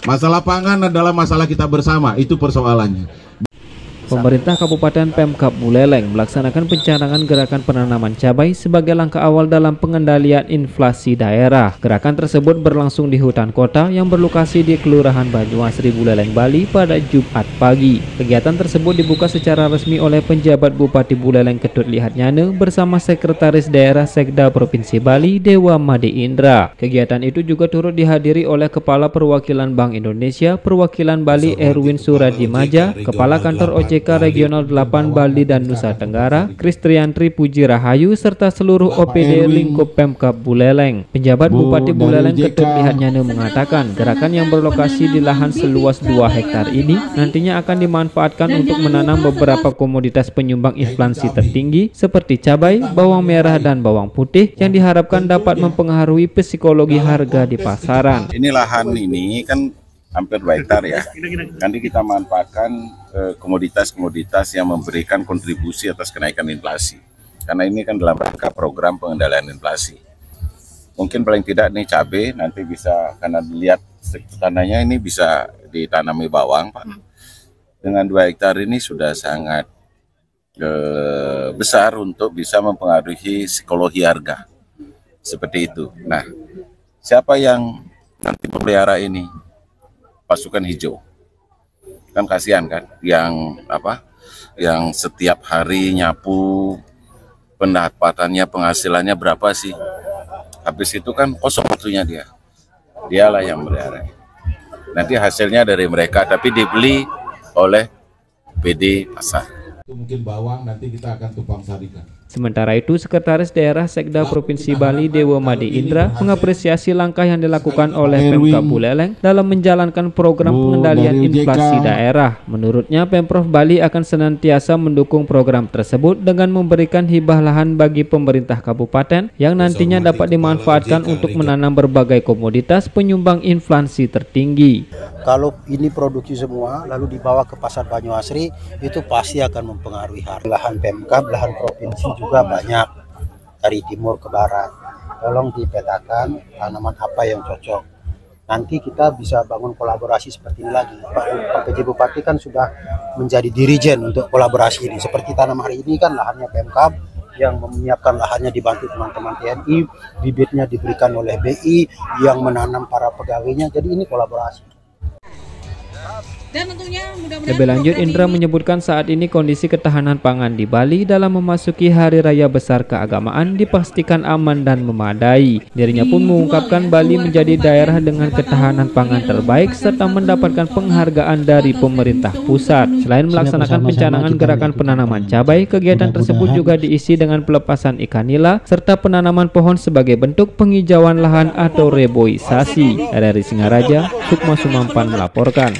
Masalah pangan adalah masalah kita bersama, itu persoalannya. Pemerintah Kabupaten Pemkab Buleleng melaksanakan pencanangan gerakan penanaman cabai sebagai langkah awal dalam pengendalian inflasi daerah. Gerakan tersebut berlangsung di hutan kota yang berlokasi di Kelurahan Banyuasri, Buleleng, Bali pada Jumat pagi. Kegiatan tersebut dibuka secara resmi oleh penjabat Bupati Buleleng Ketut Lihat Nyane bersama Sekretaris Daerah Sekda Provinsi Bali Dewa Made Indra. Kegiatan itu juga turut dihadiri oleh Kepala Perwakilan Bank Indonesia, Perwakilan Bali Erwin Suradimaja, Kepala Kantor OJK Regional 8 Bali dan Nusa Tenggara, Kristiantri Puji Rahayu, serta seluruh OPD lingkup Pemkab Buleleng. Penjabat Bupati Buleleng Ketut Lihat Nyane mengatakan gerakan yang berlokasi di lahan seluas 2 hektar ini nantinya akan dimanfaatkan untuk menanam beberapa komoditas penyumbang inflasi tertinggi seperti cabai, bawang merah, dan bawang putih yang diharapkan dapat mempengaruhi psikologi harga di pasaran. Ini lahan ini kan hampir 2 hektar ya. Nanti kita manfaatkan komoditas-komoditas yang memberikan kontribusi atas kenaikan inflasi. Karena ini kan dalam rangka program pengendalian inflasi. Mungkin paling tidak nih cabai nanti bisa, karena dilihat tanahnya ini bisa ditanami bawang, Pak. Dengan 2 hektar ini sudah sangat besar untuk bisa mempengaruhi psikologi harga. Seperti itu. Nah, siapa yang nanti memelihara ini? Pasukan hijau, kan kasihan kan, yang setiap hari nyapu, pendapatannya, penghasilannya berapa sih, habis itu kan kosong waktunya dialah yang melihara. Nanti hasilnya dari mereka, tapi dibeli oleh PD pasar. Mungkin bawang nanti kita akan tumpang sarikan. Sementara itu, Sekretaris Daerah Sekda Provinsi Bali Dewa Made Indra mengapresiasi langkah yang dilakukan oleh Pemkab Buleleng dalam menjalankan program pengendalian inflasi daerah. Menurutnya, Pemprov Bali akan senantiasa mendukung program tersebut dengan memberikan hibah lahan bagi pemerintah kabupaten yang nantinya dapat dimanfaatkan untuk menanam berbagai komoditas penyumbang inflasi tertinggi. Kalau ini produksi semua lalu dibawa ke pasar Banyuasri, itu pasti akan mempengaruhi harga. Lahan Pemkab, lahan provinsi juga banyak dari timur ke barat. Tolong dipetakan tanaman apa yang cocok. Nanti kita bisa bangun kolaborasi seperti ini lagi. Pak PJ Bupati kan sudah menjadi dirijen untuk kolaborasi ini. Seperti tanam hari ini kan lahannya Pemkab yang menyiapkan lahannya dibantu teman-teman TNI, bibitnya diberikan oleh BI yang menanam para pegawainya. Jadi ini kolaborasi. Dan tentunya lebih lanjut, Indra menyebutkan saat ini kondisi ketahanan pangan di Bali dalam memasuki Hari Raya Besar Keagamaan dipastikan aman dan memadai. Dirinya pun mengungkapkan Bali menjadi daerah dengan ketahanan pangan terbaik serta mendapatkan penghargaan dari pemerintah pusat. Selain melaksanakan pencanangan gerakan penanaman cabai, kegiatan tersebut juga diisi dengan pelepasan ikan nila serta penanaman pohon sebagai bentuk penghijauan lahan atau reboisasi. Dari Singaraja, Sukma Sumampan melaporkan.